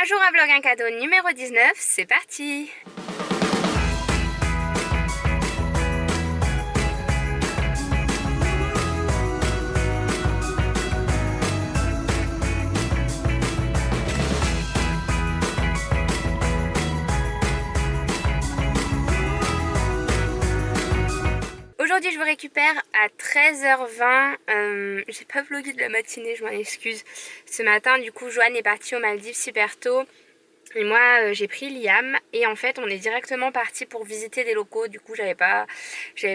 Un jour un vlog, un cadeau numéro 19, c'est parti! Aujourd'hui je vous récupère à 13h20, j'ai pas vlogué de la matinée, je m'en excuse. Ce matin du coup Joanne est partie aux Maldives super tôt et moi j'ai pris Liam et en fait on est directement parti pour visiter des locaux. Du coup j'avais pas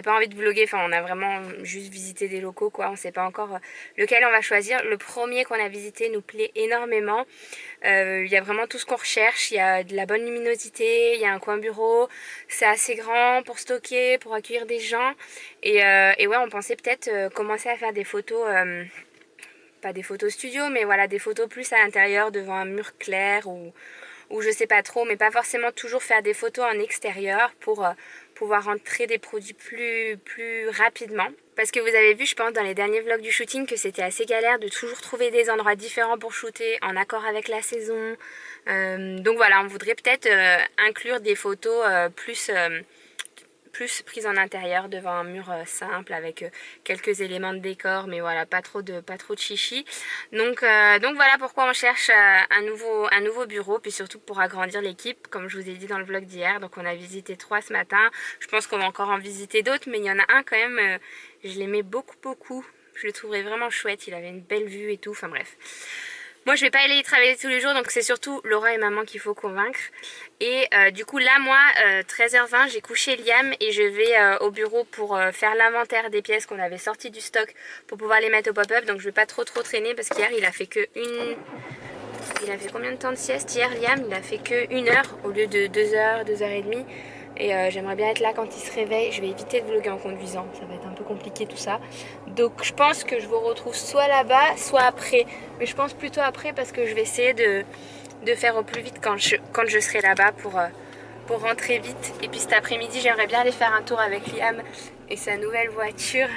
envie de vlogger, enfin on a vraiment juste visité des locaux quoi, on sait pas encore lequel on va choisir. Le premier qu'on a visité nous plaît énormément, il y a vraiment tout ce qu'on recherche, il y a de la bonne luminosité, il y a un coin bureau, c'est assez grand pour stocker, pour accueillir des gens et ouais on pensait peut-être commencer à faire des photos, pas des photos studio mais voilà des photos plus à l'intérieur devant un mur clair ou je sais pas trop, mais pas forcément toujours faire des photos en extérieur pour pouvoir rentrer des produits plus rapidement. Parce que vous avez vu je pense dans les derniers vlogs du shooting que c'était assez galère de toujours trouver des endroits différents pour shooter en accord avec la saison. Donc voilà, on voudrait peut-être inclure des photos plus prise en intérieur devant un mur simple avec quelques éléments de décor, mais voilà, pas trop de chichi. Donc voilà pourquoi on cherche un nouveau bureau, puis surtout pour agrandir l'équipe, comme je vous ai dit dans le vlog d'hier. Donc on a visité 3 ce matin, je pense qu'on va encore en visiter d'autres, mais il y en a un quand même, je l'aimais beaucoup, je le trouverais vraiment chouette, il avait une belle vue et tout, enfin bref. Moi je vais pas aller y travailler tous les jours, donc c'est surtout Laura et maman qu'il faut convaincre. Et du coup là moi 13h20 j'ai couché Liam et je vais au bureau pour faire l'inventaire des pièces qu'on avait sorties du stock pour pouvoir les mettre au pop-up. Donc je vais pas trop traîner parce qu'hier il a fait que il a fait combien de temps de sieste hier Liam? Il a fait que 1 heure au lieu de 2 heures, 2h30. Et j'aimerais bien être là quand il se réveille. Je vais éviter de vlogger en conduisant, ça va être un peu compliqué tout ça. Donc je pense que je vous retrouve soit là-bas, soit après. Mais je pense plutôt après parce que je vais essayer de faire au plus vite quand je serai là-bas pour rentrer vite. Et puis cet après-midi j'aimerais bien aller faire un tour avec Liam et sa nouvelle voiture.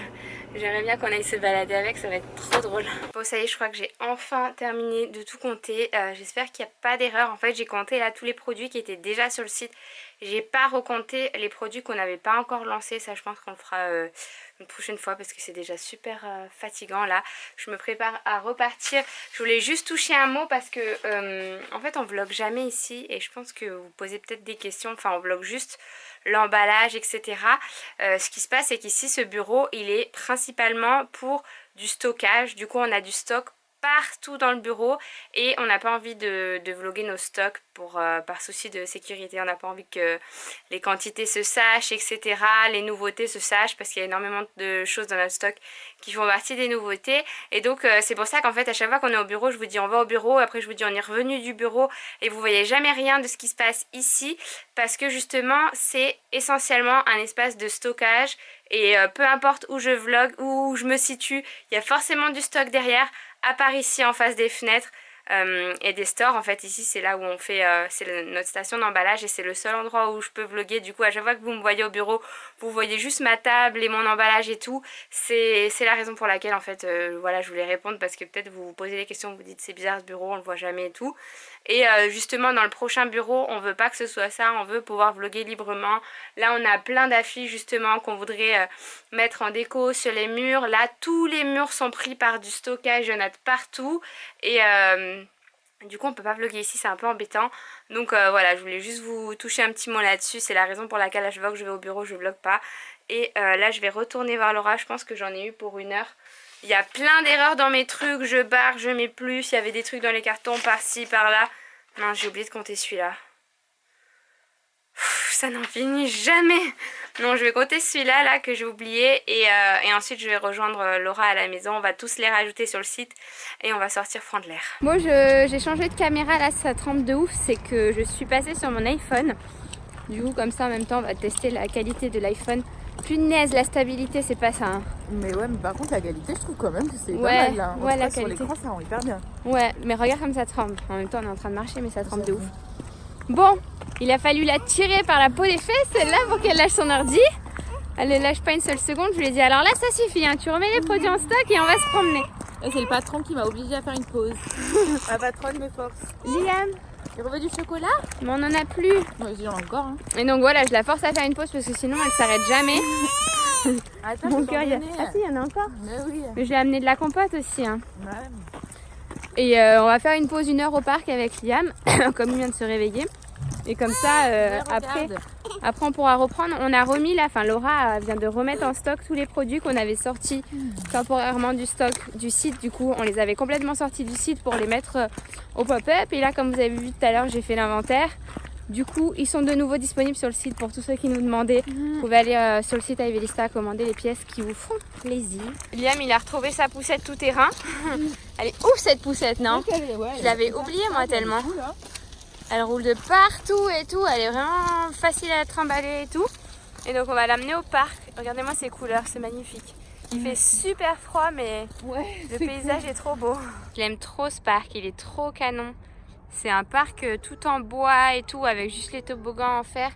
J'aimerais bien qu'on aille se balader avec, ça va être trop drôle. Bon ça y est, je crois que j'ai enfin terminé de tout compter. J'espère qu'il n'y a pas d'erreur. En fait j'ai compté là tous les produits qui étaient déjà sur le site. J'ai pas recompté les produits qu'on n'avait pas encore lancés. Ça je pense qu'on le fera une prochaine fois parce que c'est déjà super fatigant là. Je me prépare à repartir. Je voulais juste toucher un mot parce que en fait on vlog jamais ici. Et je pense que vous posez peut-être des questions. Enfin on vlog juste l'emballage etc. Ce qui se passe c'est qu'ici ce bureau il est principalement pour du stockage. Du coup on a du stock partout dans le bureau et on n'a pas envie de vlogger nos stocks par souci de sécurité. On n'a pas envie que les quantités se sachent etc, les nouveautés se sachent parce qu'il y a énormément de choses dans notre stock qui font partie des nouveautés et donc c'est pour ça qu'en fait à chaque fois qu'on est au bureau je vous dis on va au bureau, après je vous dis on est revenu du bureau et vous voyez jamais rien de ce qui se passe ici parce que justement c'est essentiellement un espace de stockage et peu importe où je vlog, où je me situe, il y a forcément du stock derrière. À part ici en face des fenêtres et des stores, en fait ici c'est là où on fait, c'est notre station d'emballage et c'est le seul endroit où je peux vlogger. Du coup à chaque fois que vous me voyez au bureau, vous voyez juste ma table et mon emballage et tout. C'est la raison pour laquelle en fait voilà je voulais répondre parce que peut-être vous vous posez des questions, vous vous dites c'est bizarre ce bureau, on le voit jamais et tout. Et justement dans le prochain bureau on veut pas que ce soit ça, on veut pouvoir vlogger librement. Là on a plein d'affiches justement qu'on voudrait mettre en déco sur les murs. Là tous les murs sont pris par du stockage, il y en a de partout et du coup on peut pas vlogger ici, c'est un peu embêtant. Donc voilà je voulais juste vous toucher un petit mot là-dessus. C'est la raison pour laquelle à chaque fois que je vais au bureau je vlog pas. Et là je vais retourner voir Laura, je pense que j'en ai eu pour 1 heure. Il y a plein d'erreurs dans mes trucs, je barre, je mets plus, il y avait des trucs dans les cartons par-ci, par-là. Non, j'ai oublié de compter celui-là. Ça n'en finit jamais. Non, je vais compter celui-là là que j'ai oublié et ensuite je vais rejoindre Laura à la maison. On va tous les rajouter sur le site et on va sortir prendre l'air. Bon, j'ai changé de caméra là, ça trempe de ouf. C'est que je suis passée sur mon iPhone. Du coup, comme ça en même temps, on va tester la qualité de l'iPhone. Punaise, la stabilité, c'est pas ça. Hein. Mais ouais, mais par contre, la qualité, je trouve quand même que c'est ouais, pas mal là. Ouais, la sur qualité. l'écran, ça rend hyper bien. Ouais, mais regarde comme ça tremble. En même temps, on est en train de marcher, mais ça tremble de ouf. Bon, il a fallu la tirer par la peau des fesses, celle-là, pour qu'elle lâche son ordi. Elle ne lâche pas une seule seconde. Je lui ai dit, alors là, ça suffit, hein. Tu remets les produits en stock et on va se promener. Et c'est le patron qui m'a obligé à faire une pause. La patronne me force. Liam, Tu veux du chocolat? Mais on en a plus. Vas-y, j'en ai encore. Hein. Et donc voilà, je la force à faire une pause parce que sinon elle s'arrête jamais. Attends, Mon cœur, Ah si, il y en a encore. Mais oui. Mais je lui ai amené de la compote aussi. Hein. Ouais. Et on va faire une pause 1 heure au parc avec Liam, comme il vient de se réveiller. Et comme ça, après on pourra reprendre. On a remis là, enfin Laura vient de remettre en stock tous les produits qu'on avait sortis temporairement du stock du site. Du coup, on les avait complètement sortis du site pour les mettre au pop-up. Et là, comme vous avez vu tout à l'heure, j'ai fait l'inventaire. Du coup, ils sont de nouveau disponibles sur le site pour tous ceux qui nous demandaient. Vous pouvez aller sur le site Ivelista commander les pièces qui vous font plaisir. Liam, il a retrouvé sa poussette tout terrain. Elle est ouf cette poussette, non? Je l'avais oubliée moi tellement. Elle roule de partout et tout. Elle est vraiment facile à trimballer et tout. Et donc on va l'amener au parc. Regardez-moi ces couleurs, c'est magnifique. Il fait super froid mais le paysage est trop beau. Je l'aime trop ce parc, il est trop canon. C'est un parc tout en bois et tout avec juste les toboggans en fer.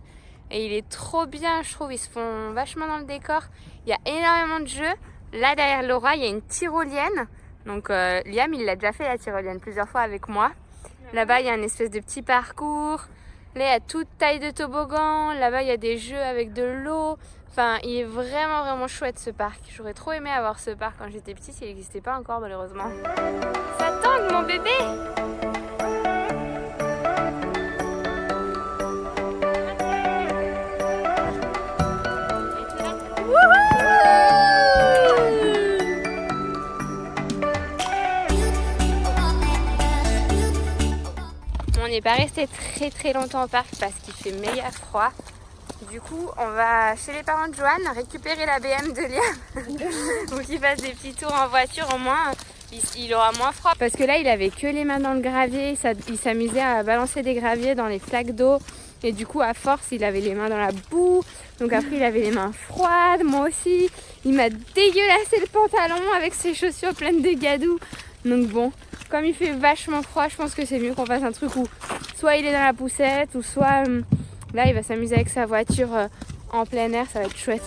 Et il est trop bien, je trouve. Ils se font vachement dans le décor. Il y a énormément de jeux. Là derrière Laura, il y a une tyrolienne. Donc Liam, il l'a déjà fait la tyrolienne plusieurs fois avec moi. Là-bas, il y a une espèce de petit parcours. Là, il y a toute taille de toboggan. Là-bas, il y a des jeux avec de l'eau. Enfin, il est vraiment chouette ce parc. J'aurais trop aimé avoir ce parc quand j'étais petite. Il n'existait pas encore malheureusement. Ça tangue mon bébé! On n'est pas resté très longtemps au parc parce qu'il fait méga froid. Du coup, on va chez les parents de Joanne récupérer la BM de Liam pour qu'il fasse des petits tours en voiture. Au moins, il aura moins froid. Parce que là, il avait que les mains dans le gravier. Il s'amusait à balancer des graviers dans les flaques d'eau. Et du coup, à force, il avait les mains dans la boue. Donc après, il avait les mains froides. Moi aussi. Il m'a dégueulassé le pantalon avec ses chaussures pleines de gadou. Donc bon, comme il fait vachement froid, je pense que c'est mieux qu'on fasse un truc où soit il est dans la poussette ou soit là il va s'amuser avec sa voiture en plein air, ça va être chouette.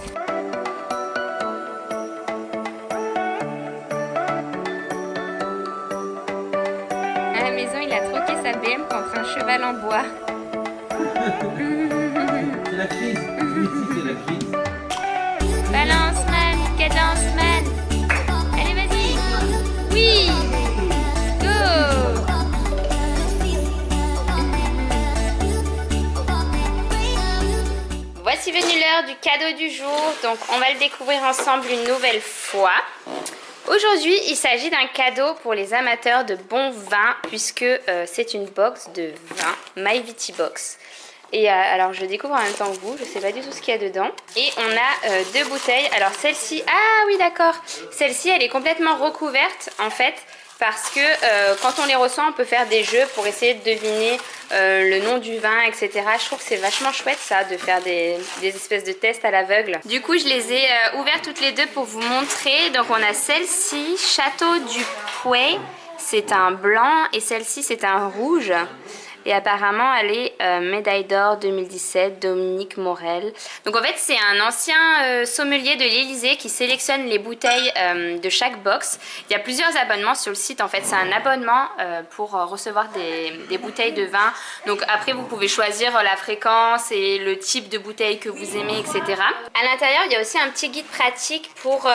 À la maison, il a troqué sa BM contre un cheval en bois. C'est la crise. Oui, c'est la crise. Balance man, cadence man. Allez vas-y. Oui. Voici venue l'heure du cadeau du jour, donc on va le découvrir ensemble une nouvelle fois. Aujourd'hui, il s'agit d'un cadeau pour les amateurs de bons vins puisque c'est une box de vin, My Viti Box. Et alors je découvre en même temps que vous, je sais pas du tout ce qu'il y a dedans. Et on a 2 bouteilles, alors celle-ci, ah oui d'accord, celle-ci elle est complètement recouverte en fait. Parce que quand on les reçoit, on peut faire des jeux pour essayer de deviner le nom du vin, etc. Je trouve que c'est vachement chouette ça, de faire des espèces de tests à l'aveugle. Du coup, je les ai ouvertes toutes les deux pour vous montrer. Donc on a celle-ci, Château du Pouet, c'est un blanc et celle-ci c'est un rouge. Et apparemment, elle est médaille d'or 2017, Dominique Morel. Donc en fait, c'est un ancien sommelier de l'Elysée qui sélectionne les bouteilles de chaque box. Il y a plusieurs abonnements sur le site. En fait, c'est un abonnement pour recevoir des bouteilles de vin. Donc après, vous pouvez choisir la fréquence et le type de bouteille que vous aimez, etc. À l'intérieur, il y a aussi un petit guide pratique pour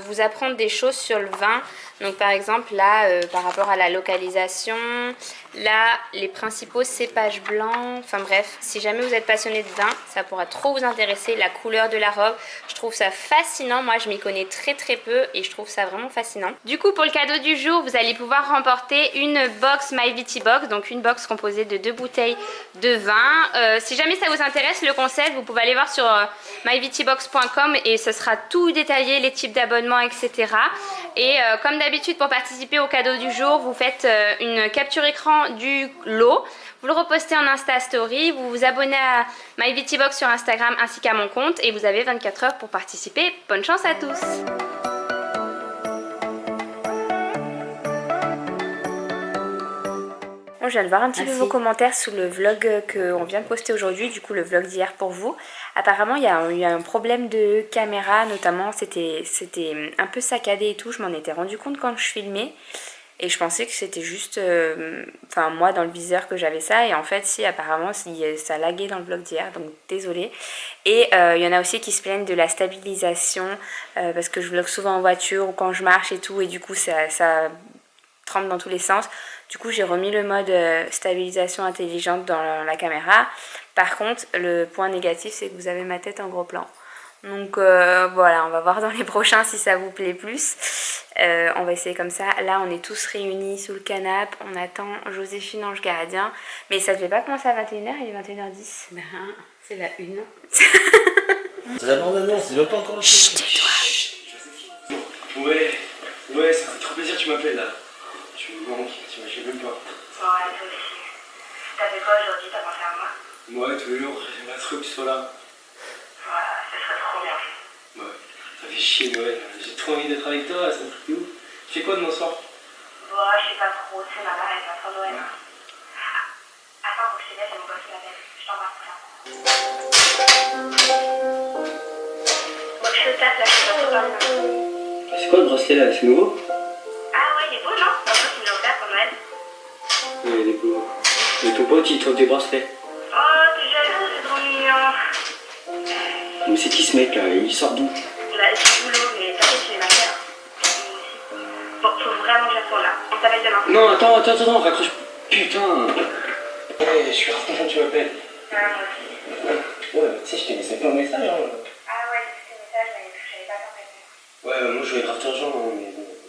vous apprendre des choses sur le vin. Donc par exemple là par rapport à la localisation, là les principaux cépages blancs, enfin bref, si jamais vous êtes passionné de vin, ça pourra trop vous intéresser, la couleur de la robe, je trouve ça fascinant, moi je m'y connais très peu et je trouve ça vraiment fascinant. Du coup pour le cadeau du jour, vous allez pouvoir remporter une box My Viti Box, donc une box composée de 2 bouteilles de vin. Si jamais ça vous intéresse le concept, vous pouvez aller voir sur myvitibox.com et ce sera tout détaillé, les types d'abonnements, etc. Et comme d'habitude pour participer au cadeau du jour, vous faites une capture écran du lot, vous le repostez en Insta Story, vous vous abonnez à My Viti Box sur Instagram ainsi qu'à mon compte et vous avez 24 heures pour participer. Bonne chance à tous! Je viens de voir un petit peu vos commentaires sous le vlog qu'on vient de poster aujourd'hui, du coup le vlog d'hier pour vous. Apparemment il y a eu un problème de caméra, notamment c'était un peu saccadé et tout, je m'en étais rendu compte quand je filmais. Et je pensais que c'était juste, enfin moi dans le viseur que j'avais ça, et en fait si apparemment ça laguait dans le vlog d'hier, donc désolée. Et il y en a aussi qui se plaignent de la stabilisation, parce que je vlog souvent en voiture ou quand je marche et tout, et du coup ça trempe dans tous les sens. Du coup j'ai remis le mode stabilisation intelligente dans la caméra. Par contre le point négatif c'est que vous avez ma tête en gros plan. Donc voilà, on va voir dans les prochains si ça vous plaît plus. On va essayer comme ça. Là on est tous réunis sous le canapé, on attend Joséphine Ange Gardien. Mais ça devait pas commencer à 21h, il est 21h10. Ben, c'est la une. C'est la bande-annonce, c'est même pas encore le Chut, tais-toi. Ouais, ça fait trop plaisir que tu m'appelles là. Tu me manques, tu m'imagines même pas. Ouais, toi aussi. T'as fait quoi aujourd'hui? T'as pensé à moi? Ouais, tous les jours, j'aimerais trop que tu sois là. Ouais, ce serait trop bien. Ouais, ça fait chier Noël. J'ai trop envie d'être avec toi, c'est un truc de ouf. Tu fais quoi demain soir? Ouais, je sais pas trop, c'est ma mère, elle va faire Noël. Attends, faut que je te laisse, j'ai mon boss qui m'appelle. Je t'embrasse pour ça. Bon, je te tape là, je sais pas trop parler. C'est quoi le bracelet là? C'est nouveau? Ah ouais, il est beau, non? En plus, il me l'a offert pour Noël. Ouais, il est beau. Mais ton pote il t'offre des bracelets. Oh, t'es jaloux, c'est trop mignon. Mais c'est qui ce mec là? Il sort d'où? Là, c'est du boulot, mais t'inquiète, tu les m'as fait. Moi aussi. Bon, faut vraiment que je retourne là. On t'appelle demain. Non, attends, raccroche. Putain. Ouais, je suis grave content que tu m'appelles. Ouais, moi aussi. Ouais, tu sais, je t'ai laissé plein de messages. Hein. Ah ouais, j'ai vu ces messages, mais je savais pas t'en répondre. Ouais, moi je voulais grave t'argent, hein,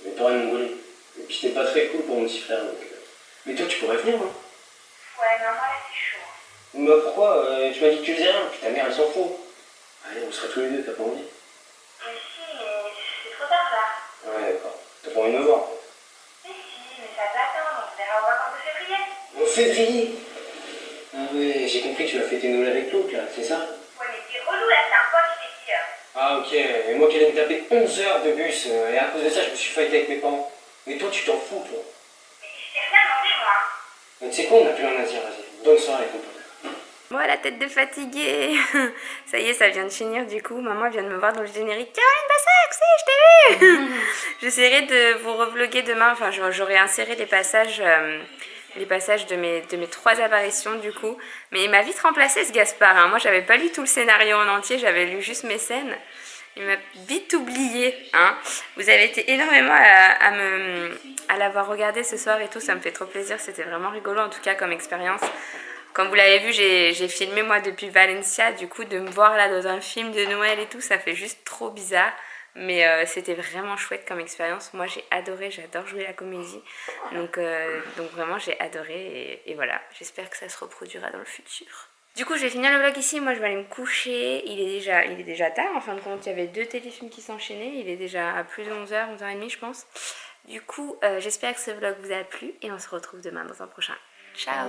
mais t'aurais mongolé. Et puis t'es pas très cool pour mon petit frère, donc... Mais toi, tu pourrais venir, hein. Ouais, non, moi là, c'est chaud. Bah pourquoi? Tu m'as dit que tu faisais rien, puis ta mère elle s'en fout. Allez, on serait tous les deux, t'as pas envie? Mais si, mais c'est trop tard là. Ouais, d'accord. T'as pas envie de me voir? Mais si, mais ça peut attendre, on se verra aux vacances de février. En février? Ah ouais, j'ai compris que tu vas fêter Noël avec l'autre là, c'est ça? Ouais, mais c'est relou là, c'est un pote qui t'ai dit. Ah ok, et moi qui allais me taper 11 heures de bus, et à cause de ça je me suis fighté avec mes parents. Mais toi tu t'en fous toi. Mais je t'ai rien demandé moi. Mais tu sais quoi, on a plus rien à dire, vas-y. Bonne soirée avec ton pote. Moi la tête de fatiguée. Ça y est, ça vient de finir du coup. Maman vient de me voir dans le générique. Caroline Bassac, si, je t'ai vu. J'essaierai de vous revloguer demain. Enfin, j'aurai inséré les passages de mes 3 apparitions du coup. Mais il m'a vite remplacé ce Gaspard. Hein. Moi, j'avais pas lu tout le scénario en entier. J'avais lu juste mes scènes. Il m'a vite oublié. Hein. Vous avez été énormément à l'avoir regardé ce soir et tout. Ça me fait trop plaisir. C'était vraiment rigolo en tout cas comme expérience. Comme vous l'avez vu, j'ai filmé moi depuis Valencia, du coup de me voir là dans un film de Noël et tout, ça fait juste trop bizarre. Mais c'était vraiment chouette comme expérience. Moi j'ai adoré, j'adore jouer la comédie. Donc vraiment j'ai adoré et voilà, j'espère que ça se reproduira dans le futur. Du coup je vais finir le vlog ici, moi je vais aller me coucher. Il est déjà tard, en fin de compte il y avait 2 téléfilms qui s'enchaînaient. Il est déjà à plus de 11h, 11h30 je pense. Du coup j'espère que ce vlog vous a plu et on se retrouve demain dans un prochain. Ciao!